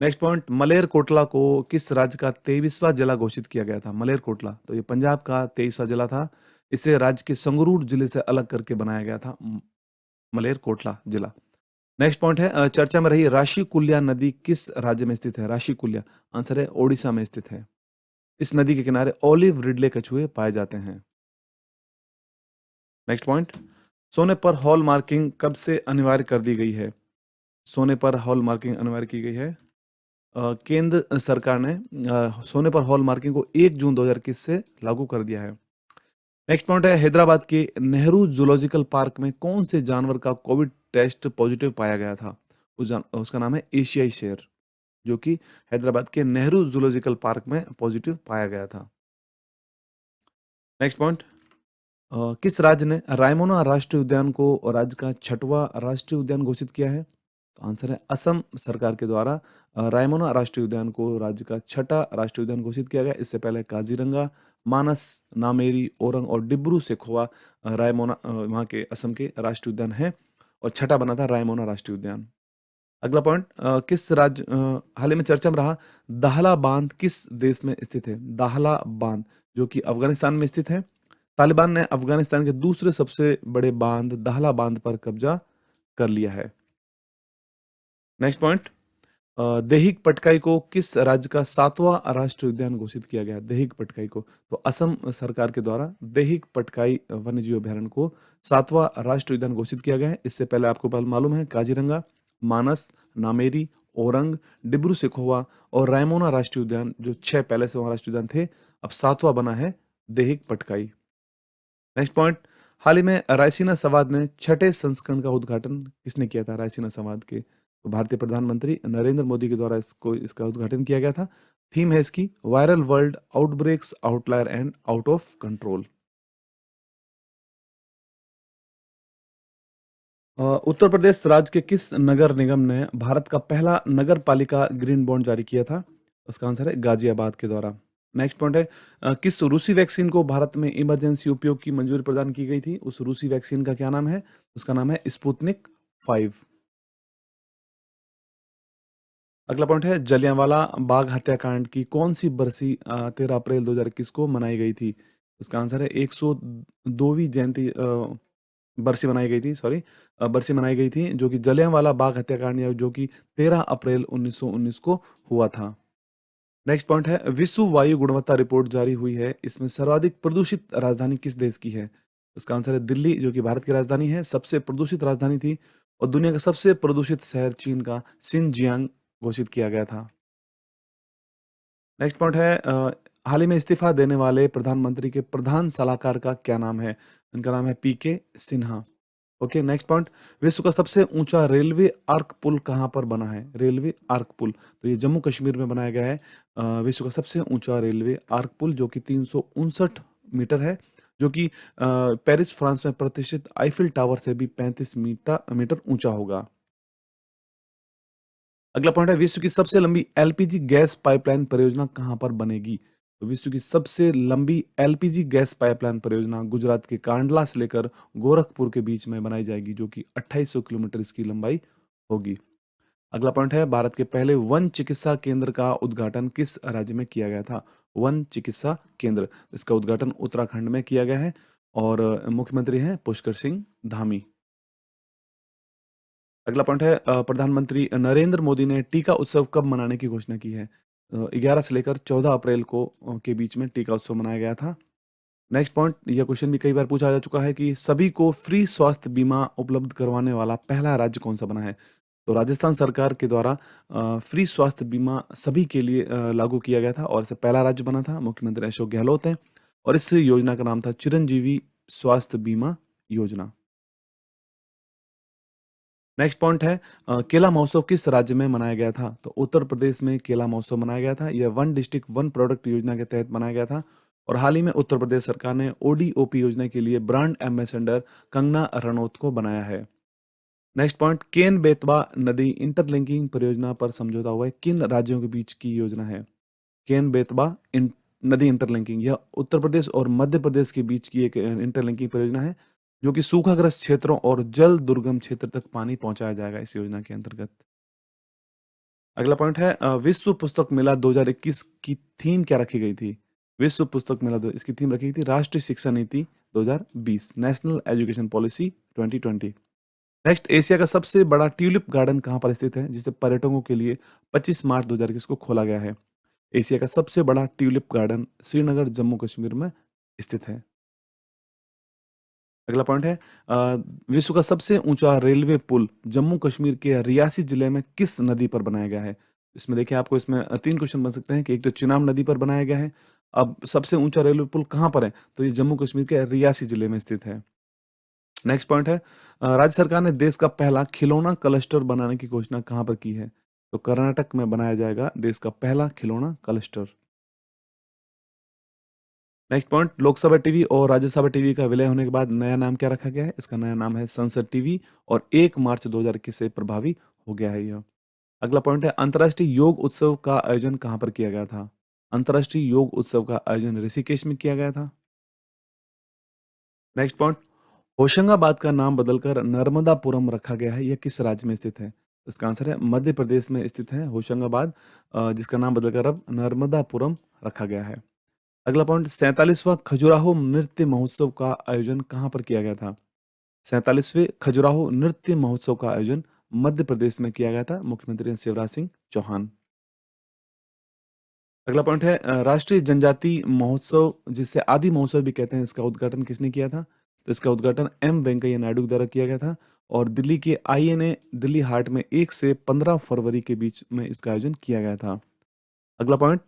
नेक्स्ट पॉइंट, मलेरकोटला को किस राज्य का 23वां जिला घोषित किया गया था? मलेरकोटला तो ये पंजाब का 23वां जिला था। इसे राज्य के संगरूर जिले से अलग करके बनाया गया था मलेरकोटला जिला। नेक्स्ट पॉइंट है, चर्चा में रही राशिकुल्या नदी किस राज्य में स्थित है? राशिकुल्या आंसर है ओडिशा में स्थित है। इस नदी के किनारे ऑलिव रिडले कछुए पाए जाते हैं। नेक्स्ट पॉइंट, सोने पर हॉल मार्किंग कब से अनिवार्य कर दी गई है? सोने पर हॉल मार्किंग अनिवार्य की गई है केंद्र सरकार ने सोने पर हॉल मार्किंग को 1 जून 2021 से लागू कर दिया है। नेक्स्ट पॉइंट है, हैदराबाद के नेहरू जूलॉजिकल पार्क में कौन से जानवर का कोविड टेस्ट पॉजिटिव पाया गया था? उसका नाम है एशियाई शेर, जो कि हैदराबाद के नेहरू जूलॉजिकल पार्क में पॉजिटिव पाया गया था। नेक्स्ट पॉइंट, किस राज्य ने रायमोना राष्ट्रीय उद्यान को राज्य का 6वां राष्ट्रीय उद्यान घोषित किया है? तो आंसर है असम सरकार के द्वारा रायमोना राष्ट्रीय उद्यान को राज्य का 6वां राष्ट्रीय उद्यान घोषित किया गया। इससे पहले काजीरंगा, मानस, नामेरी, ओरंग और डिब्रू सेखोवा रायमोना वहाँ के असम के राष्ट्रीय उद्यान हैं और 6वां बना था रायमोना राष्ट्रीय उद्यान। अगला पॉइंट, किस राज्य हाल ही में चर्चा में रहा दाहला बांध किस देश में स्थित है? दाहला बांध जो कि अफगानिस्तान में स्थित है। तालिबान ने अफगानिस्तान के दूसरे सबसे बड़े बांध दाहला बांध पर कब्जा कर लिया है। नेक्स्ट पॉइंट, देहिक पटकाई को किस राज्य का 7वां राष्ट्रीय उद्यान घोषित किया गया? देहिक पटकाई को तो असम सरकार के द्वारा देहिक पटकाई वन्यजीव अभयारण्य को 7वां राष्ट्रीय उद्यान घोषित किया गया है। इससे पहले आपको मालूम है काजीरंगा, मानस, नामेरी, ओरंग, डिब्रू सेखोवा और रायमोना राष्ट्रीय उद्यान जो 6 पहले से वहां राष्ट्रीय उद्यान थे, अब 7वां बना है देहिक पटकाई। नेक्स्ट पॉइंट, हाल ही में रायसीना संवाद में 6ठे संस्करण का उद्घाटन किसने किया था? रायसीना संवाद के तो भारतीय प्रधानमंत्री नरेंद्र मोदी के द्वारा इसका उद्घाटन किया गया था। थीम है इसकी viral world outbreaks outlier and out of control. Uttar Pradesh राज्य के किस नगर निगम ने भारत का पहला नगर पालिका ग्रीन बॉन्ड जारी किया था? उसका आंसर है गाजियाबाद के द्वारा। नेक्स्ट पॉइंट है किस रूसी वैक्सीन को भारत में इमरजेंसी उपयोग की मंजूरी प्रदान की गई थी? उस रूसी वैक्सीन का क्या नाम है? उसका नाम है स्पुतनिक 5। अगला पॉइंट है जलियांवाला बाग हत्याकांड की कौन-सी बरसी 13 अप्रैल 2021 को मनाई गई थी? इसका आंसर है 102वीं जयंती बरसी मनाई गई थी, सॉरी बरसी मनाई गई थी, जो कि जलियांवाला बाग हत्याकांड या जो कि 13 अप्रैल 1919 को हुआ था। नेक्स्ट पॉइंट है विश्व वायु गुणवत्ता रिपोर्ट जारी हुई है, इसमें सर्वाधिक प्रदूषित राजधानी किस देश की है? इसका आंसर है दिल्ली, जो कि भारत की राजधानी है, सबसे प्रदूषित राजधानी थी और दुनिया का सबसे प्रदूषित शहर चीन का शिनजियांग घोषित किया गया था। नेक्स्ट पॉइंट है हाल ही में इस्तीफा देने वाले प्रधानमंत्री के प्रधान सलाहकार का क्या नाम है? इनका नाम है पीके सिन्हा। ओके, नेक्स्ट पॉइंट विश्व का सबसे ऊंचा रेलवे आर्क पुल कहाँ पर बना है? रेलवे आर्क पुल तो ये जम्मू कश्मीर में बनाया गया है। विश्व का सबसे ऊंचा रेलवे आर्क पुल जो कि 359 मीटर है, जो कि पेरिस फ्रांस में प्रतिष्ठित आईफिल टावर से भी 35 मीटर मीटर ऊंचा होगा। अगला पॉइंट है विश्व की सबसे लंबी एलपीजी गैस पाइपलाइन परियोजना कहाँ पर बनेगी? तो विश्व की सबसे लंबी एलपीजी गैस पाइपलाइन परियोजना गुजरात के कांडला से लेकर गोरखपुर के बीच में बनाई जाएगी, जो कि 2800 किलोमीटर इसकी लंबाई होगी। अगला पॉइंट है भारत के पहले वन चिकित्सा केंद्र का उद्घाटन किस राज्य में किया गया था? वन चिकित्सा केंद्र, इसका उद्घाटन उत्तराखंड में किया गया है और मुख्यमंत्री हैं पुष्कर सिंह धामी। अगला पॉइंट है प्रधानमंत्री नरेंद्र मोदी ने टीका उत्सव कब मनाने की घोषणा की है? 11 से लेकर 14 अप्रैल को के बीच में टीका उत्सव मनाया गया था। नेक्स्ट पॉइंट, यह क्वेश्चन भी कई बार पूछा जा चुका है कि सभी को फ्री स्वास्थ्य बीमा उपलब्ध करवाने वाला पहला राज्य कौन सा बना है? तो राजस्थान सरकार के द्वारा फ्री स्वास्थ्य बीमा सभी के लिए लागू किया गया था और इसे पहला राज्य बना था, मुख्यमंत्री अशोक गहलोत हैं और इस योजना का नाम था चिरंजीवी स्वास्थ्य बीमा योजना। नेक्स्ट पॉइंट है केला महोत्सव किस राज्य में मनाया गया था? तो उत्तर प्रदेश में केला महोत्सव मनाया गया था। यह वन डिस्ट्रिक्ट वन प्रोडक्ट योजना के तहत मनाया गया था और हाल ही में उत्तर प्रदेश सरकार ने ओडीओपी योजना के लिए ब्रांड एम्बेसडर कंगना रनौत को बनाया है। नेक्स्ट पॉइंट केन बेतवा नदी इंटरलिंकिंग परियोजना पर समझौता हुआ है, किन राज्यों के बीच की योजना है? केन बेतवा नदी इंटरलिंकिंग यह उत्तर प्रदेश और मध्य प्रदेश के बीच की एक इंटरलिंकिंग परियोजना है, जो कि सूखाग्रस्त क्षेत्रों और जल दुर्गम क्षेत्र तक पानी पहुंचाया जाएगा इस योजना के अंतर्गत। अगला पॉइंट है विश्व पुस्तक मेला 2021 की थीम क्या रखी गई थी? विश्व पुस्तक मेला इसकी थीम रखी गई थी राष्ट्रीय शिक्षा नीति 2020, national education policy 2020। Next, Asia का सबसे बड़ा ट्यूलिप गार्डन कहाँ पर स्थित है, जिसे पर्यटकों के लिए 25 मार्च 2021 को खोला गया है? एशिया का सबसे बड़ा ट्यूलिप गार्डन श्रीनगर, जम्मू कश्मीर में स्थित है। अगला पॉइंट है विश्व का सबसे ऊंचा रेलवे पुल जम्मू कश्मीर के रियासी जिले में किस नदी पर बनाया गया है? इसमें देखिए आपको इसमें 3 क्वेश्चन बन सकते हैं कि एक तो चिनाब नदी पर बनाया गया है। अब सबसे ऊंचा रेलवे पुल कहाँ पर है? तो ये जम्मू कश्मीर के रियासी जिले में स्थित है। नेक्स्ट पॉइंट है राज्य सरकार ने देश का पहला खिलौना क्लस्टर बनाने की घोषणा कहाँ पर की है? तो कर्नाटक में बनाया जाएगा देश का पहला खिलौना cluster. Next point Lok Sabha TV और राज्यसभा टीवी का विलय होने के बाद नया नाम क्या रखा गया है? इसका नया नाम है संसद टीवी और 1 मार्च 2021 से प्रभावी हो गया है यह। अगला पॉइंट है अंतर्राष्ट्रीय योग उत्सव का आयोजन कहाँ पर किया गया था? अंतर्राष्ट्रीय योग उत्सव का आयोजन ऋषिकेश में किया गया था। नेक्स्ट पॉइंट होशंगाबाद का नाम बदलकर नर्मदापुरम रखा गया है, यह किस राज्य में स्थित है? इसका आंसर है मध्य प्रदेश में स्थित है होशंगाबाद, जिसका नाम बदलकर अब नर्मदापुरम रखा गया है। अगला पॉइंट 47वां खजुराहो नृत्य महोत्सव का आयोजन कहाँ पर किया गया था? 47वें खजुराहो नृत्य महोत्सव का आयोजन मध्य प्रदेश में किया गया था, मुख्यमंत्री शिवराज सिंह चौहान। अगला पॉइंट है राष्ट्रीय जनजाति महोत्सव जिसे आदि महोत्सव भी कहते हैं, इसका उद्घाटन किसने किया था? तो इसका उद्घाटन एम वेंकैया नायडू द्वारा किया गया था और दिल्ली के आईएनए दिल्ली हाट में 1 से 15 फरवरी के बीच में इसका आयोजन किया गया था। अगला पॉइंट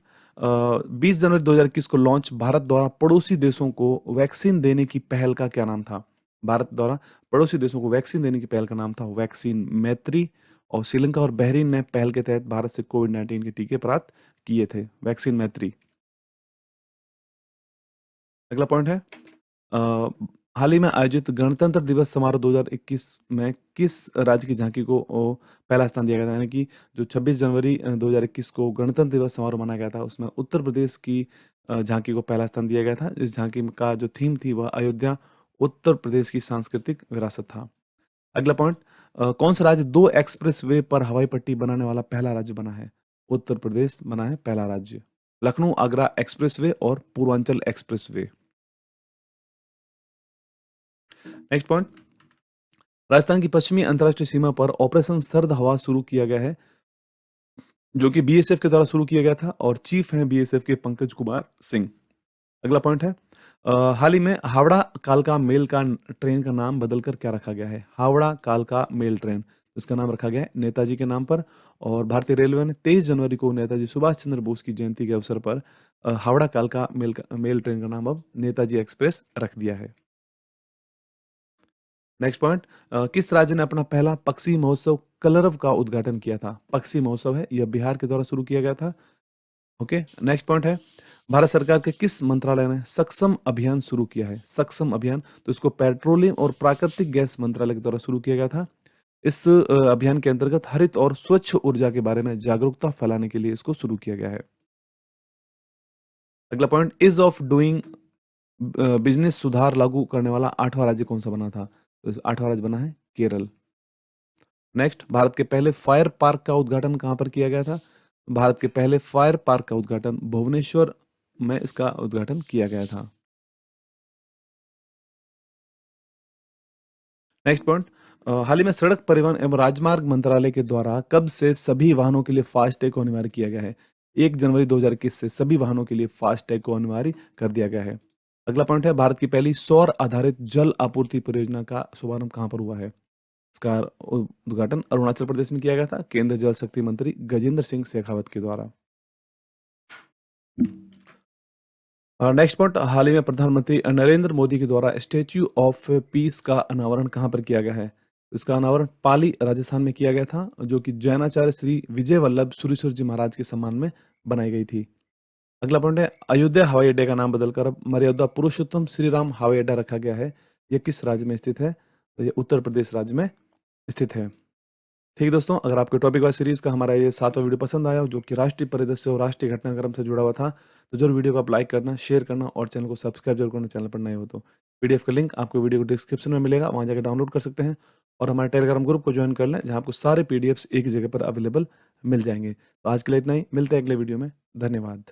20 जनवरी 2021 को लॉन्च भारत द्वारा पड़ोसी देशों को वैक्सीन देने की पहल का क्या नाम था? भारत द्वारा पड़ोसी देशों को वैक्सीन देने की पहल का नाम था वैक्सीन मैत्री और श्रीलंका और बहरीन ने पहल के तहत भारत से कोविड-19 के टीके प्राप्त किए थे, वैक्सीन मैत्री। अगला पॉइंट है हाल ही में आयोजित गणतंत्र दिवस समारोह 2021 में किस राज्य की झांकी को पहला स्थान दिया गया था? यानी कि जो 26 जनवरी 2021 को गणतंत्र दिवस समारोह मनाया गया था, उसमें उत्तर प्रदेश की झांकी को पहला स्थान दिया गया था। इस झांकी का जो थीम थी वह अयोध्या, उत्तर प्रदेश की सांस्कृतिक विरासत था। अगला पॉइंट, कौन सा राज्य 2 एक्सप्रेसवे पर हवाई पट्टी बनाने वाला पहला राज्य बना है? उत्तर प्रदेश बना है पहला राज्य। लखनऊ आगरा एक्सप्रेसवे और Purvanchal expressway. Next point, Rajasthan की पश्चिमी अंतर्राष्ट्रीय सीमा पर ऑपरेशन सर्द हवा शुरू किया गया है, जो कि बीएसएफ के द्वारा शुरू किया गया था और चीफ हैं बीएसएफ के पंकज कुमार सिंह। अगला पॉइंट है, हाल ही में हावड़ा कालका मेल का ट्रेन का नाम बदलकर क्या रखा गया है? हावड़ा कालका मेल ट्रेन, उसका नाम रखा गया है नेताजी के नाम पर। और भारतीय रेलवे ने 23 जनवरी को नेताजी सुभाष चंद्र बोस की जयंती के अवसर पर हावड़ा कालका मेल ट्रेन का नाम अब नेताजी एक्सप्रेस रख दिया है। नेक्स्ट पॉइंट, किस राज्य ने अपना पहला पक्षी महोत्सव कलरव का उद्घाटन किया था? पक्षी महोत्सव है, यह बिहार के द्वारा शुरू किया गया था। ओके, नेक्स्ट पॉइंट है, भारत सरकार के किस मंत्रालय ने सक्षम अभियान शुरू किया है? सक्षम अभियान, तो इसको पेट्रोलियम और प्राकृतिक गैस मंत्रालय के द्वारा शुरू किया गया था। इस अभियान के अंतर्गत हरित और स्वच्छ ऊर्जा के बारे में जागरूकता फैलाने के लिए इसको शुरू किया गया है। अगला point, is of doing business सुधार लागू करने वाला 8वां राज्य कौन सा बना था? तो 8वां राज्य बना है केरल। नेक्स्ट, भारत के पहले फायर पार्क का उद्घाटन कहां पर किया गया था? भारत के पहले फायर पार्क का उद्घाटन भुवनेश्वर में इसका उद्घाटन किया गया था। नेक्स्ट पॉइंट, हाल ही में सड़क परिवहन एवं राजमार्ग मंत्रालय के द्वारा कब से सभी वाहनों के लिए फास्टैग को अनिवार्य किया गया है? 1 जनवरी 2021 से सभी वाहनों के लिए फास्टैग को अनिवार्य कर दिया गया है। अगला पॉइंट है, भारत की पहली सौर आधारित जल आपूर्ति परियोजना का शुभारंभ कहां पर हुआ है? इसका उद्घाटन अरुणाचल प्रदेश में किया गया था, केंद्रीय जल शक्ति मंत्री गजेंद्र सिंह शेखावत के द्वारा। नेक्स्ट पॉइंट, हाल ही में प्रधानमंत्री नरेंद्र मोदी के द्वारा स्टैच्यू ऑफ पीस का अनावरण कहां पर किया गया है? इसका अनावरण पाली राजस्थान में किया गया था, जो कि जैनाचार्य श्री विजय वल्लभ सुरीश्वर जी महाराज के सम्मान में बनाई गई थी। अगला पॉइंट है, अयोध्या हवाई अड्डे का नाम बदलकर अब मर्यादा पुरुषोत्तम श्री राम हवाई अड्डा रखा गया है। यह किस राज्य में स्थित है? तो ये उत्तर प्रदेश राज्य में स्थित है। ठीक है दोस्तों, अगर आपको टॉपिक वाइज सीरीज का हमारा ये 7वां वीडियो पसंद आया, जो कि राष्ट्रीय परिदृश्य और राष्ट्रीय घटनाक्रम से जुड़ा हुआ था, तो जरूर वीडियो को आप लाइक करना, शेयर करना और चैनल को सब्सक्राइब जरूर करना, चैनल पर नए हो तो। पीडीएफ का लिंक आपको वीडियो को डिस्क्रिप्शन में मिलेगा, वहाँ जाकर डाउनलोड कर सकते हैं और हमारे टेलीग्राम ग्रुप को ज्वाइन कर लें, जहाँ आपको सारे पीडीएफ्स एक ही जगह पर अवेलेबल मिल जाएंगे। तो आज के लिए इतना ही, मिलते हैं अगले वीडियो में। धन्यवाद।